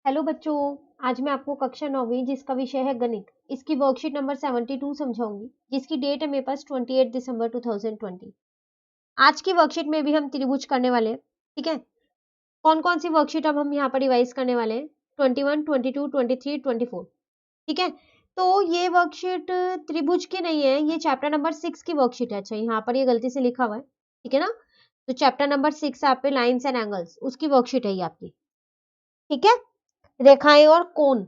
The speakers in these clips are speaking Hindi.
हेलो बच्चों, आज मैं आपको कक्षा 9वीं जिसका विषय है गणित, इसकी वर्कशीट नंबर 72 समझाऊंगी, जिसकी डेट है मेरे पास 28 दिसंबर 2020। आज की वर्कशीट में भी हम त्रिभुज करने वाले हैं। ठीक है, कौन कौन सी वर्कशीट अब हम यहाँ पर रिवाइज करने वाले हैं? 21, 22, 23, 24। ठीक है, तो ये वर्कशीट त्रिभुज की नहीं है, ये चैप्टर नंबर 6 की वर्कशीट है। अच्छा, यहाँ पर ये गलती से लिखा हुआ है, ठीक है ना। तो चैप्टर नंबर 6 आप पे लाइन्स एंड एंगल्स, उसकी वर्कशीट है ये आपकी। ठीक है, रेखाएं और कोण,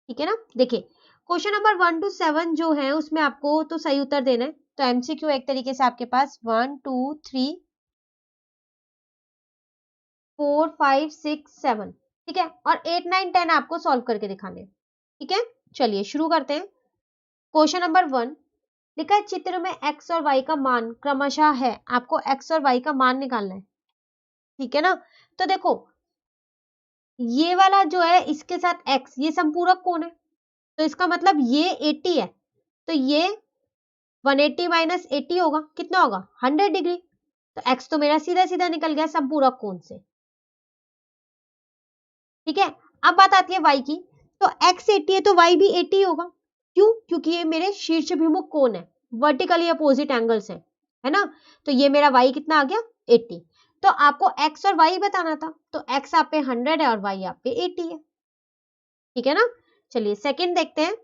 ठीक है ना। देखिए, क्वेश्चन नंबर 1 to 7 जो है उसमें आपको तो सही उत्तर देना है। तो एमसीक्यू एक तरीके से आपके पास 1 2 3 4 5 6 7, ठीक है, और 8 9 10 आपको सॉल्व करके दिखाने हैं। ठीक है, चलिए शुरू करते हैं। क्वेश्चन नंबर 1 लिखा है, चित्र में x और y का मान क्रमशः है। आपको x और y का मान निकालना है, ठीक है ना। तो देखो, ये वाला जो है इसके साथ x, ये संपूरक कोण है, तो इसका मतलब ये 80 है, तो ये 180 माइनस 80 होगा, कितना होगा? 100 डिग्री। तो x तो मेरा सीधा सीधा निकल गया संपूरक कोण से। ठीक है, अब बात आती है y की। तो x 80 है तो y भी 80 होगा। क्यों? क्योंकि ये मेरे शीर्षभिमुख कोण है, वर्टिकली अपोजिट एंगल्स है ना। तो ये मेरा y कितना आ गया? 80। तो आपको x और y बताना था, तो x आप पे 100 है और y आप पे 80 है। ठीक है ना। चलिए सेकंड देखते हैं।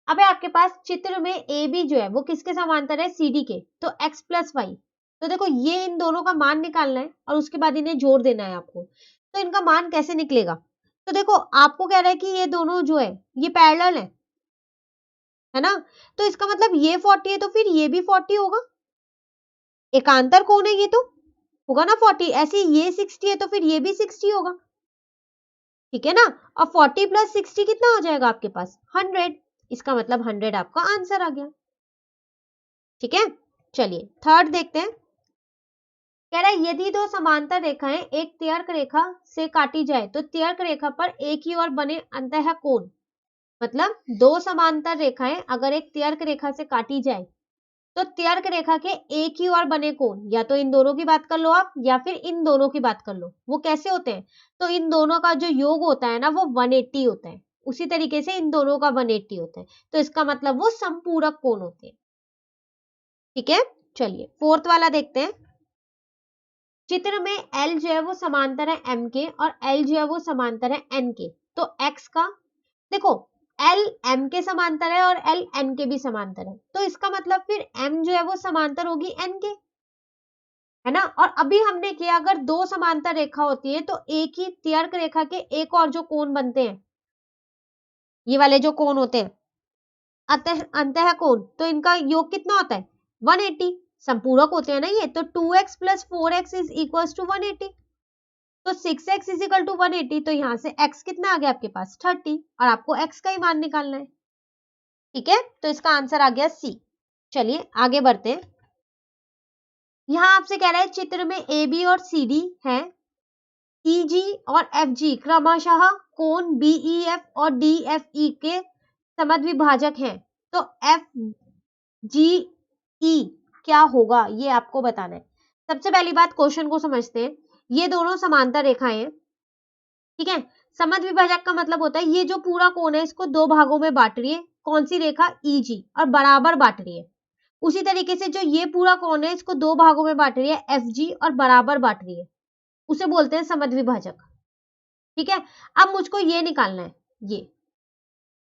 अब आपके पास चित्र में ए बी जो है वो किसके समांतर है? सी डी के। तो x प्लस वाई, तो देखो ये इन दोनों का मान निकालना है और उसके बाद इन्हें जोड़ देना है आपको। तो इनका मान कैसे निकलेगा? तो देखो, आपको कह रहा है कि ये दोनों जो है ये पैरेलल है ना। तो इसका मतलब ये 40 है तो फिर ये भी 40 होगा। एकांतर कोण है ये, तो होगा ना 40। ऐसे ये 60 है तो फिर ये भी 60 होगा, ठीक है ना। और 40 प्लस 60 कितना हो जाएगा आपके पास? 100। इसका मतलब 100 आपका आंसर आ गया। ठीक है, चलिए थर्ड देखते हैं। कह रहा है, यदि दो समांतर रेखाएं एक त्यर्क रेखा से काटी जाए तो त्यर्क रेखा पर एक ही ओर बने अंतः कोण, मतलब दो समांतर रेखाएं अगर एक त्यर्क रेखा से काटी जाए तो त्यर्क रेखा के एक ही ओर बने कोण, या तो इन दोनों की बात कर लो आप या फिर इन दोनों की बात कर लो। वो कैसे होते हैं? तो इन दोनों का जो योग होता है ना वो 180 होता है, उसी तरीके से इन दोनों का 180 होता है। तो इसका मतलब वो संपूरक कोण होते हैं। ठीक है, चलिए फोर्थ वाला देखते हैं। चित्र में L जो है वो समांतर है M के और L जो है वो समांतर है N के। तो X का देखो, L M के समांतर है और L N के भी समांतर है, तो इसका मतलब फिर M जो है वो समांतर होगी N के, है ना। और अभी हमने किया, अगर दो समांतर रेखा होती है तो एक ही त्यर्क रेखा के एक और जो कोण बनते हैं, ये वाले जो कोण होते हैं अंतः कोण, तो इनका योग कितना होता है? 180। संपूरक होते हैं ना ये, तो 2x plus 4x is equal to 180। तो 6x इज इक्वल टू 180, तो यहां से x कितना आ गया आपके पास? 30, और आपको x का ही मान निकालना है। ठीक है, तो इसका आंसर आ गया सी। चलिए आगे बढ़ते हैं। यहां आपसे कह रहा है, चित्र में ए बी और सी डी है, ई जी और एफ जी क्रमशः कोण बी ई एफ और डी एफ ई के समद्विभाजक हैं। तो एफ जी ई क्या होगा, ये आपको बताना है। सबसे पहली बात, क्वेश्चन को समझते हैं। ये दोनों समांतर रेखाएं हैं, ठीक है। समद्विभाजक का मतलब होता है ये जो पूरा कोण है इसको दो भागों में बांट रही है, कौन सी रेखा? ई जी, और बराबर बांट रही है। उसी तरीके से जो ये पूरा कोण है इसको दो भागों में बांट रही है, एफ जी, और बराबर बांट रही है, उसे बोलते हैं समद्विभाजक। ठीक है, अब मुझको ये निकालना है ये।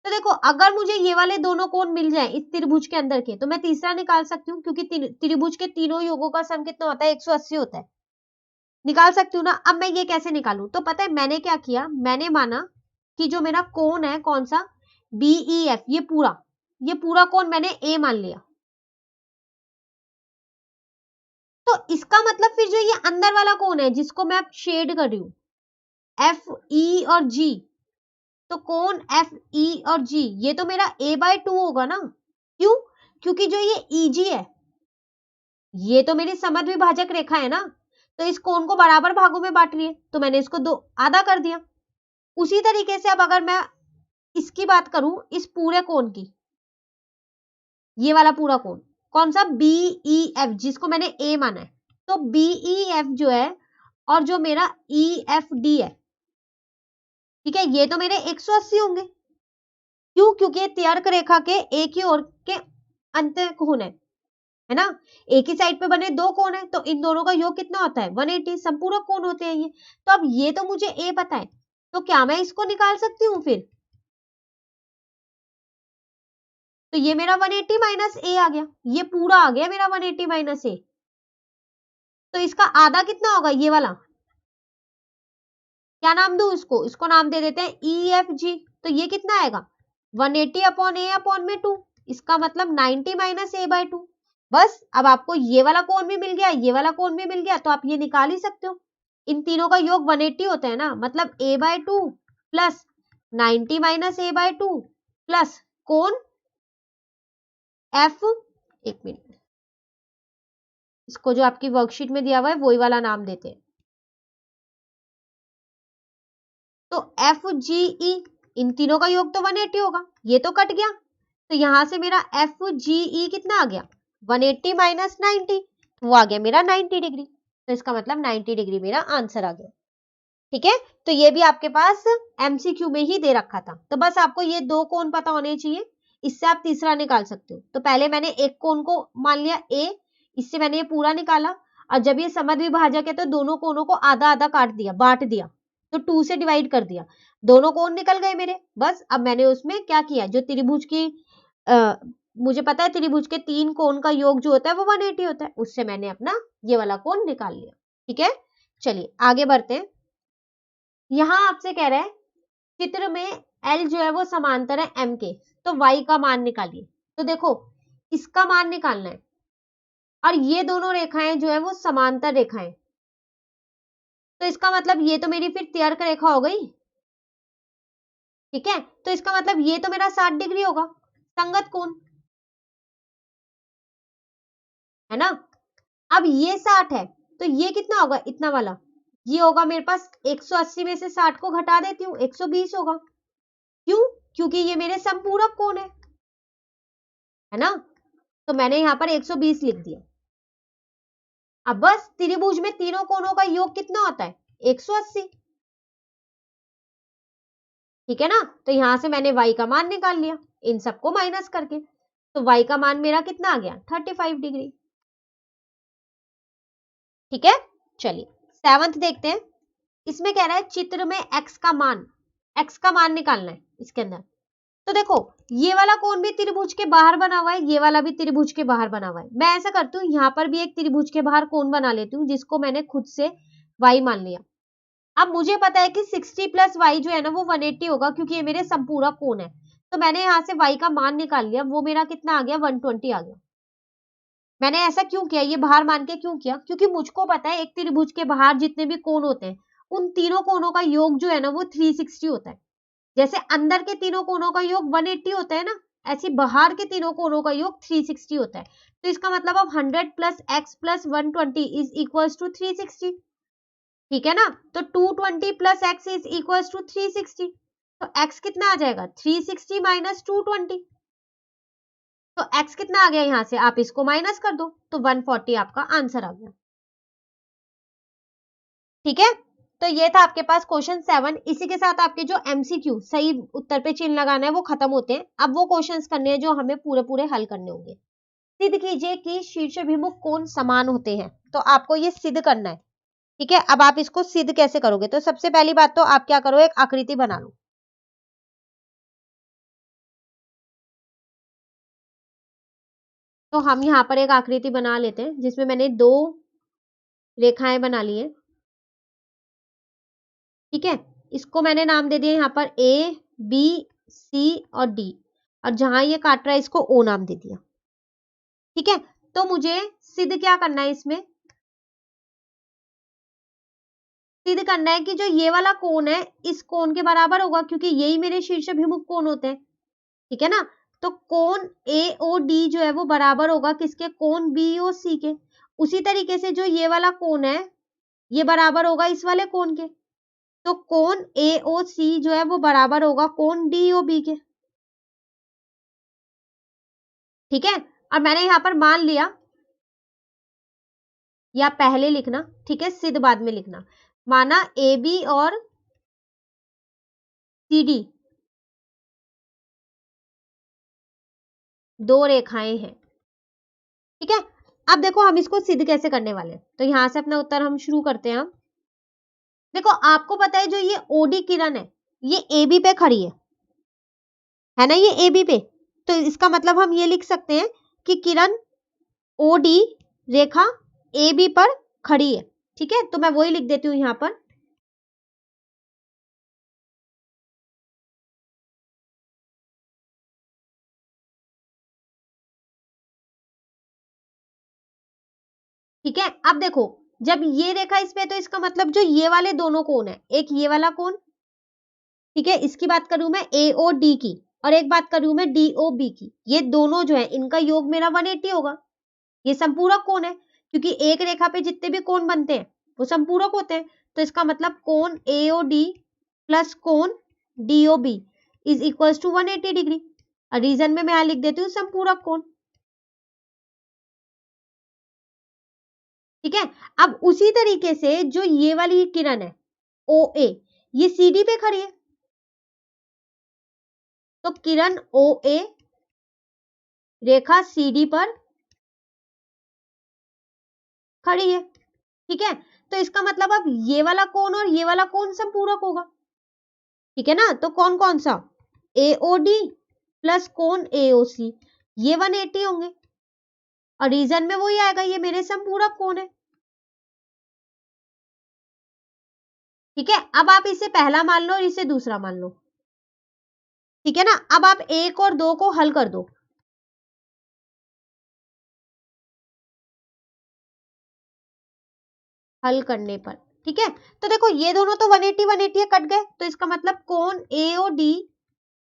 तो देखो, अगर मुझे ये वाले दोनों कोण मिल जाए इस त्रिभुज के अंदर के, तो मैं तीसरा निकाल सकती हूँ, क्योंकि त्रिभुज के तीनों योगों का सम कितना होता है? 180 होता है। निकाल सकती हूँ ना। अब मैं ये कैसे निकालूं? तो पता है मैंने क्या किया, मैंने माना कि जो मेरा कोण है कौन सा? बीईएफ, ये पूरा कोण मैंने ए मान लिया। तो इसका मतलब फिर जो ये अंदर वाला कोण है जिसको मैं अब शेड कर रही हूं, एफ ई और जी, तो कोण एफ ई और जी ये तो मेरा a/2 होगा ना। क्यों? क्योंकि जो ये ईजी है ये तो मेरी समद्विभाजक रेखा है ना, तो इस कोण को बराबर भागों में बांट रही है, तो मैंने इसको दो आधा कर दिया। उसी तरीके से अब अगर मैं इसकी बात करूं, इस पूरे कोण की, ये वाला पूरा कोण कौन सा? बीईएफ, जिसको मैंने ए माना है। तो बीईएफ जो है और जो मेरा ईएफडी है, ठीक है, ये तो मेरे 180 होंगे। क्यों? क्योंकि ये तर्क रेखा के एक ही ओर के अंत कोण है ना। एक ही साइड पे बने दो कोण है, तो इन दोनों का योग कितना होता है? 180। संपूरक कोण होते हैं ये। तो अब ये तो मुझे ए पता है, तो क्या मैं इसको निकाल सकती हूँ फिर? तो ये मेरा 180 माइनस ए आ गया, ये पूरा आ गया मेरा 180 माइनस ए। तो इसका आधा कितना होगा? ये वाला। क्या नाम दूं इसको? इसको नाम दे देते हैं ई एफ जी। तो ये कितना आएगा? 180 अपॉन ए अपॉन में 2। इसका मतलब 90 माइनस ए बाय 2। बस अब आपको ये वाला कोण भी मिल गया, ये वाला कोण भी मिल गया, तो आप ये निकाल ही सकते हो। इन तीनों का योग 180 होता है ना, मतलब a by 2 plus 90 minus a by 2 plus कोण एफ। एक मिनट, इसको जो आपकी वर्कशीट में दिया हुआ है वही वाला नाम देते हैं। तो एफ जी ई, इन तीनों का योग तो 180 होगा, ये तो कट गया। तो यहां से मेरा एफ जी ई कितना आ गया? 180 माइनस 90, वो आ गया मेरा 90 डिग्री। तो इसका मतलब 90 डिग्री मेरा आंसर आ गया। ठीक है, तो ये भी आपके पास एमसीक्यू में ही दे रखा था। तो बस आपको ये दो कोण पता होने चाहिए, इससे आप तीसरा निकाल सकते हो। तो पहले मैंने एक कोण को मान लिया ए, इससे मैंने ये पूरा निकाला। और जब ये समद्विभाजक है तो दोनों कोणों को आधा आधा काट दिया, बांट दिया, तो 2 से डिवाइड कर दिया, दोनों कोण निकल गए मेरे। बस अब मैंने उसमें क्या किया, जो त्रिभुज की मुझे पता है त्रिभुज के 3 कोण का योग जो होता है वो 180 होता है, उससे मैंने अपना ये वाला कोण निकाल लिया। ठीक है, चलिए आगे बढ़ते हैं। यहां आपसे कह रहा है चित्र में L जो है वो समांतर है M के, तो Y का मान निकालिए। तो देखो इसका मान निकालना है, और ये दोनों रेखाएं जो है वो समांतर रेखाएं, तो इसका मतलब ये तो मेरी फिर तर्क रेखा हो गई। ठीक है, तो इसका मतलब ये तो मेरा 60 डिग्री होगा, संगत कोण है ना। अब ये 60 है, तो ये कितना होगा? इतना वाला ये होगा मेरे पास 180 में से 60 को घटा देती हूँ, 120 होगा। क्यों? क्योंकि ये मेरे संपूरक कोण है ना। तो मैंने यहां पर 120 लिख दिया। अब बस त्रिभुज में तीनों कोणों का योग कितना होता है? 180। ठीक है ना, तो यहां से मैंने y का मान निकाल लिया इन सबको माइनस करके। तो y का मान मेरा कितना आ गया? 35 डिग्री। ठीक है, चलिए 7th देखते हैं। इसमें कह रहा है चित्र में x का मान निकालना है इसके अंदर। तो देखो ये वाला कोण भी त्रिभुज के बाहर बना हुआ है, ये वाला भी त्रिभुज के बाहर बना हुआ है। मैं ऐसा करती हूँ, यहाँ पर भी एक त्रिभुज के बाहर कोण बना लेती हूँ, जिसको मैंने खुद से y मान लिया। अब मुझे पता है कि 60 प्लस y जो है ना वो 180 होगा, क्योंकि ये मेरे संपूरक कोण है। तो मैंने यहाँ से y का मान निकाल लिया, वो मेरा कितना आ गया? 120 आ गया। मैंने ऐसा क्यों किया, ये बाहर मान के क्यों किया? क्योंकि मुझको पता है एक त्रिभुज के बाहर जितने भी कोण होते हैं उन तीनों कोणों का योग जो है ना वो 360 होता है। जैसे अंदर के तीनों कोणों का योग 180 होता है ना, ऐसे बाहर के तीनों कोणों का योग 360 होता है। तो इसका मतलब अब 100 plus x plus 120 is equal to 360। ठीक है ना, तो 220 plus x is equal to 360। तो एक्स कितना आ जाएगा? 360 माइनस 220। तो एक्स कितना आ गया? यहां से आप इसको माइनस कर दो, तो 140 आपका आंसर आ गया। ठीक है, तो ये था आपके पास क्वेश्चन 7। इसी के साथ आपके जो एमसीक्यू सही उत्तर पे चिन्ह लगाना है वो खत्म होते हैं। अब वो क्वेश्चंस करने हैं जो हमें पूरे पूरे हल करने होंगे। सिद्ध कीजिए कि शीर्षभिमुख कोण समान होते हैं, तो आपको ये सिद्ध करना है। ठीक है, अब आप इसको सिद्ध कैसे करोगे? तो सबसे पहली बात तो आप क्या करो, एक आकृति बना लो। तो हम यहाँ पर एक आकृति बना लेते हैं, जिसमें मैंने दो रेखाएं बना ली है। ठीक है, इसको मैंने नाम दे दिया यहाँ पर ए बी सी और डी, और जहां ये काट रहा है इसको ओ नाम दे दिया। ठीक है, तो मुझे सिद्ध क्या करना है? इसमें सिद्ध करना है कि जो ये वाला कोण है इस कोण के बराबर होगा, क्योंकि यही मेरे शीर्षभिमुख कोण होते हैं। ठीक है ना, तो कोण AOD जो है वो बराबर होगा किसके? कोण BOC के। उसी तरीके से जो ये वाला कोण है ये बराबर होगा इस वाले कोण के, तो कोण AOC जो है वो बराबर होगा कोण DOB के। ठीक है, और मैंने यहां पर मान लिया, या पहले लिखना, ठीक है, सिद्ध बाद में लिखना। माना AB और CD 2 रेखाएं हैं। ठीक है, अब देखो हम इसको सिद्ध कैसे करने वाले हैं। तो यहां से अपना उत्तर हम शुरू करते हैं। देखो आपको पता है जो ये OD किरण है ये AB पे खड़ी है ना, ये AB पे। तो इसका मतलब हम ये लिख सकते हैं कि किरण OD रेखा AB पर खड़ी है। ठीक है, तो मैं वही लिख देती हूँ यहां पर। ठीक है, अब देखो जब ये रेखा इस पे तो इसका मतलब जो ये वाले दोनों कोण है, एक ये वाला कोण, ठीक है, इसकी बात करूं मैं AOD की, और एक बात करूं मैं DOB की, ये दोनों जो है इनका योग मेरा 180 होगा। ये संपूरक कोण है, क्योंकि एक रेखा पे जितने भी कोण बनते हैं वो संपूरक होते हैं। तो इसका मतलब कोण AOD प्लस कोण DOB is equal to 180 degree. और रीजन में मैं यहां लिख देती हूँ संपूरक कोण। ठीक है, अब उसी तरीके से जो ये वाली किरण है OA ये CD पे खड़ी है, तो किरण OA रेखा CD पर खड़ी है। ठीक है, तो इसका मतलब अब ये वाला कोण और ये वाला कोण संपूरक होगा। ठीक है ना, तो कौन कौन सा, AOD प्लस कोण AOC ये 180 होंगे, और रीजन में वही आएगा, ये मेरे संपूरक कोण है। ठीक है, अब आप इसे पहला मान लो और इसे दूसरा मान लो। ठीक है ना, अब आप 1 और 2 को हल कर दो। हल करने पर ठीक है, तो देखो ये दोनों तो 180 180 कट गए, तो इसका मतलब कोण AOD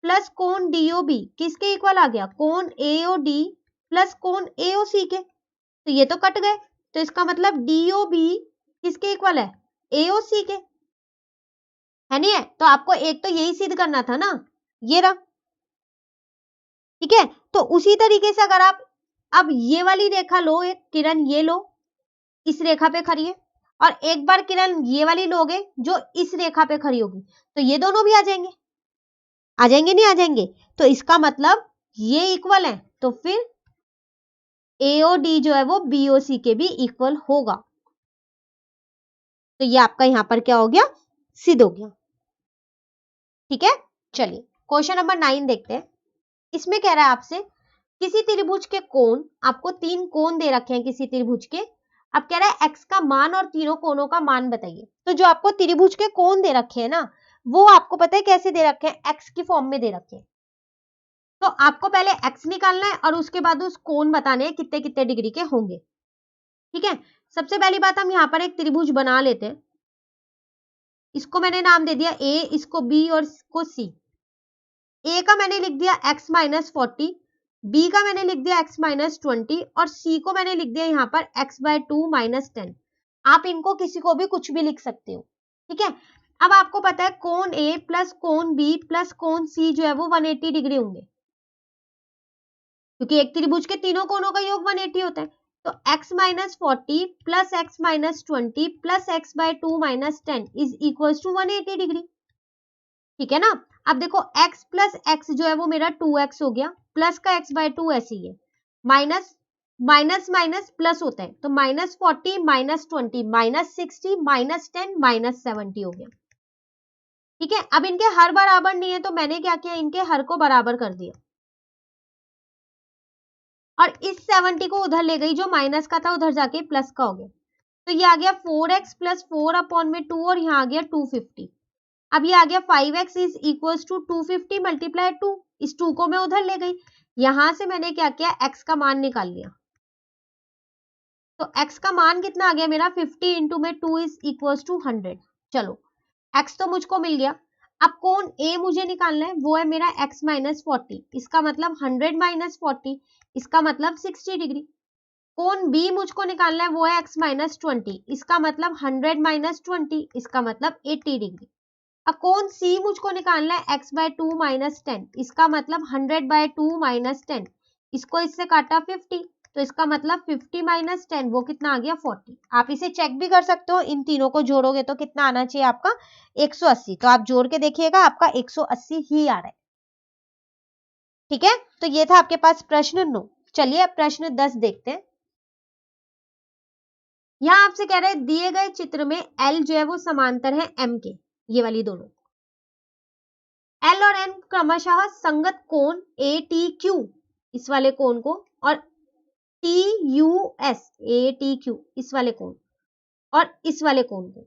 प्लस कोण DOB किसके इक्वल आ गया, कोण AOD प्लस कोण AOC के। तो ये तो कट गए, तो इसका मतलब DOB किसके इक्वल है, AOC के, है नहीं है। तो आपको एक तो यही सिद्ध करना था ना, ये रहा। ठीक है, तो उसी तरीके से अगर आप अब ये वाली रेखा लो, एक किरण ये लो, इस रेखा पे खड़ी है, और एक बार किरण ये वाली लोगे जो इस रेखा पे खड़ी होगी, तो ये दोनों भी आ जाएंगे, आ जाएंगे नहीं आ जाएंगे। तो इसका मतलब ये इक्वल है, तो फिर AOD जो है वो BOC के भी इक्वल होगा। तो ये आपका यहां पर क्या हो गया, सिद्ध हो गया। ठीक है, चलिए क्वेश्चन नंबर 9 देखते हैं। इसमें कह रहा है आपसे किसी त्रिभुज के कोण, आपको 3 कोण दे रखे हैं किसी त्रिभुज के। अब कह रहा है x का मान और तीनों कोणों का मान बताइए। तो जो आपको त्रिभुज के कोण दे रखे हैं ना, वो आपको पता है कैसे दे रखे हैं, x की फॉर्म में दे रखे हैं। तो आपको पहले x निकालना है और उसके बाद उस कोण बताने हैं कितने कितने डिग्री के होंगे। ठीक है, सबसे पहली बात हम यहाँ पर एक त्रिभुज बना लेते हैं। इसको मैंने नाम दे दिया A, इसको B और इसको C। A का मैंने लिख दिया x माइनस 40, B का मैंने लिख दिया x माइनस 20 और C को मैंने लिख दिया यहाँ पर x बाय 2 माइनस 10। आप इनको किसी को भी कुछ भी लिख सकते हो। ठीक है, अब आपको पता है कोण A प्लस कोण B प्लस कोण C जो है वो 180 डिग्री होंगे, क्योंकि एक त्रिभुज के तीनों कोणों का योग 180 होता है। तो x minus 40 plus x minus 20 plus x by 2 minus 10 is equal to 180 degree. ठीक है ना, अब देखो x प्लस x जो है वो मेरा 2x हो गया, प्लस का x बाय 2 ऐसे ही है, माइनस माइनस माइनस प्लस होता है, तो minus 40 minus 20 minus 60 minus 10 minus 70 हो गया। ठीक है, अब इनके हर बराबर नहीं है, तो मैंने क्या किया, इनके हर को बराबर कर दिया, और इस 70 को उधर ले गई, जो माइनस का था उधर जाके प्लस का हो गया। तो ये आ गया 4x प्लस 4 अपॉन में 2, और यहाँ आ गया 250। अब ये आ गया 5x is equal to 250 multiply 2, इस 2 को मैं उधर ले गई, यहां से मैंने क्या किया, x का मान निकाल लिया। तो x का मान कितना आ गया मेरा, 50 इंटू में 2 इज इक्वल टू 100। चलो x तो मुझको मिल गया। अब कोण A मुझे निकालना है, वो है मेरा x माइनस 40, इसका मतलब 100 माइनस 40, इसका मतलब 60 डिग्री। कोण B मुझको निकालना है, वो है x माइनस 20, इसका मतलब 100 माइनस 20, इसका मतलब 80 डिग्री। अब कोण C मुझको निकालना है x बाय 2 माइनस 10, इसका मतलब 100 बाय 2 माइनस 10, इसको इससे काटा 50, तो इसका मतलब 50 माइनस 10 वो कितना आ गया 40। आप इसे चेक भी कर सकते हो, इन तीनों को जोड़ोगे तो कितना आना चाहिए आपका 180। तो आप जोड़ के देखिएगा आपका 180 ही आ रहा है। ठीक है, तो ये था आपके पास प्रश्न 9। चलिए अब प्रश्न 10 देखते हैं। यहां आपसे कह रहे हैं दिए गए चित्र में एल जो है वो समांतर है एम के, ये वाली दोनों। एल और एम क्रमशः संगत कोण ए टी क्यू, इस वाले कोण को, और T U S A T Q इस वाले कोण, और इस वाले कोण को,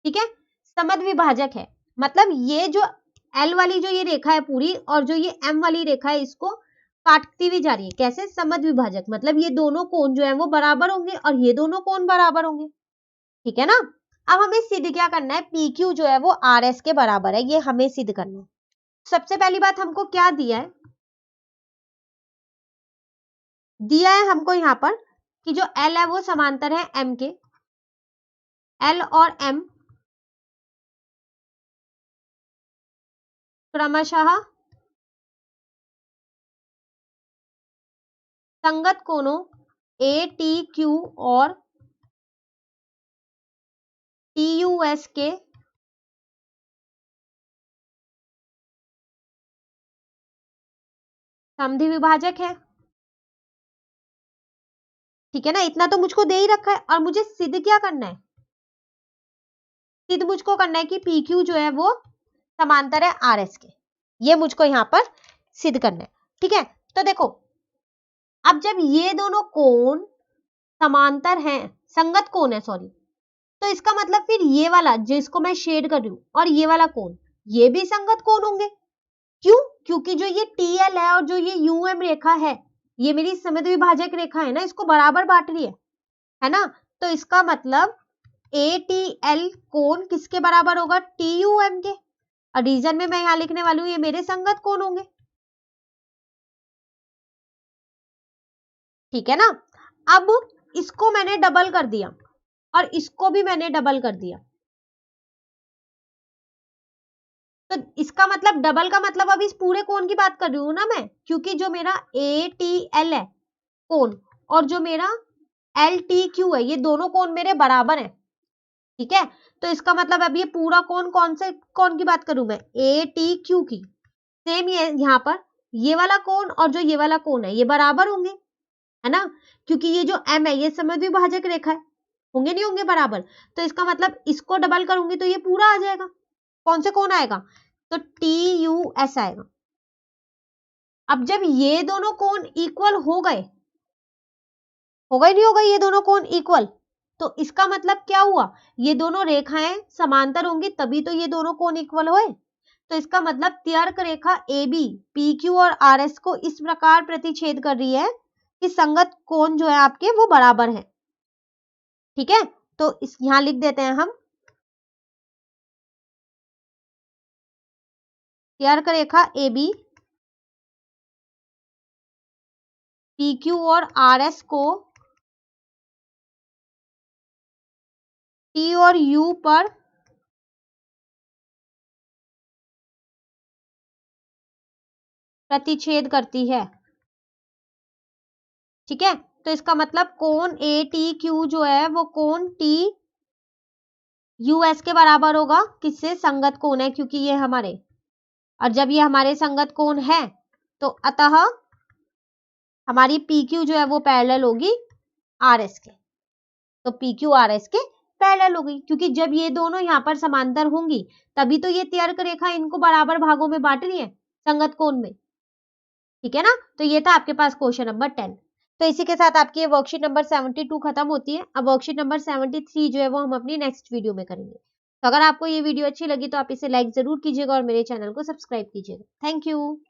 ठीक है, समद्विभाजक है। मतलब ये जो एल वाली जो ये रेखा है पूरी, और जो ये एम वाली रेखा है, इसको काटती हुई जा रही है। कैसे? समद्विभाजक, मतलब ये दोनों कोण जो है वो बराबर होंगे और ये दोनों कोण बराबर होंगे। ठीक है ना। अब हमें सिद्ध क्या करना है, पी क्यू जो है वो आर एस के बराबर है, ये हमें सिद्ध करना है। सबसे पहली बात हमको क्या दिया है, दिया है हमको यहाँ पर कि जो एल है वो समांतर है एम के। एल और एम क्रमशः संगत कोणों ए टी क्यू और टी यू एस के समद्विभाजक है। ठीक है ना, इतना तो मुझको दे ही रखा है, और मुझे सिद्ध क्या करना है, सिद्ध मुझको करना है कि पी क्यू जो है वो समांतर है आर एस के, ये मुझको यहाँ पर सिद्ध करना है। ठीक है, तो देखो अब जब ये दोनों कोण समांतर हैं, संगत कोण है सॉरी, तो इसका मतलब फिर ये वाला जिसको मैं शेड कर रही हूँ और ये वाला कोण, ये भी संगत कोण होंगे। क्यों? क्योंकि जो ये टीएल है और जो ये यूएम रेखा है, ये मेरी समद्विभाजक रेखा है ना, इसको बराबर बांट रही है ना। तो इसका मतलब ए टी एल कोण किसके बराबर होगा, टी यू एम के। और रीजन में मैं यहाँ लिखने वाली हूँ ये मेरे संगत कोण होंगे। ठीक है ना। अब इसको मैंने डबल कर दिया और इसको भी मैंने डबल कर दिया, तो इसका मतलब डबल का मतलब अब इस पूरे कोण की बात कर रही हूँ ना मैं, क्योंकि जो मेरा ए टी एल है कोण और जो मेरा एल टी क्यू है, ये दोनों कोण मेरे बराबर है। ठीक है, तो इसका मतलब अब ये पूरा कोण कौन से कोण की बात करूं मैं, ए टी क्यू की। सेम ये यहाँ पर ये वाला कोण और जो ये वाला कोण है ये बराबर होंगे, है ना, क्योंकि ये जो एम है ये समद्विभाजक रेखा है, होंगे नहीं होंगे बराबर। तो इसका मतलब इसको डबल करूंगी तो ये पूरा आ जाएगा। कौन से कोण आएगा, तो टी यू एस आएगा। अब जब ये दोनों कोण इक्वल हो गए, होगा ही नहीं होगा ये दोनों कोण इक्वल, तो इसका मतलब क्या हुआ, ये दोनों रेखाएं समांतर होंगी तभी तो ये दोनों कोण इक्वल हुए। तो इसका मतलब त्यर्क रेखा ए बी पी क्यू और आर एस को इस प्रकार प्रतिच्छेद कर रही है कि संगत कोण जो है आपके वो बराबर है। ठीक है, तो इस यहां लिख देते हैं हम, त्यर्क रेखा ए बी पी क्यू और आर एस को टी और यू पर प्रतिच्छेद करती है। ठीक है, तो इसका मतलब कोण ए टी क्यू जो है वो कोण टी यूएस के बराबर होगा, किससे, संगत कोण है, क्योंकि ये हमारे, और जब ये हमारे संगत कोण है तो अतः हमारी पी क्यू जो है वो पैरेलल होगी आर एस के। तो पी क्यू आर एस के पैरेलल होगी, क्योंकि जब ये दोनों यहाँ पर समांतर होंगी तभी तो ये त्यर्क रेखा इनको बराबर भागों में बांट रही है संगत कोण में। ठीक है ना, तो ये था आपके पास क्वेश्चन नंबर 10। तो इसी के साथ आपकी वर्कशीट नंबर 72 खत्म होती है। अब वर्कशीट नंबर 73 जो है वो हम अपनी नेक्स्ट वीडियो में करेंगे। तो अगर आपको ये वीडियो अच्छी लगी तो आप इसे लाइक जरूर कीजिएगा और मेरे चैनल को सब्सक्राइब कीजिएगा। Thank you.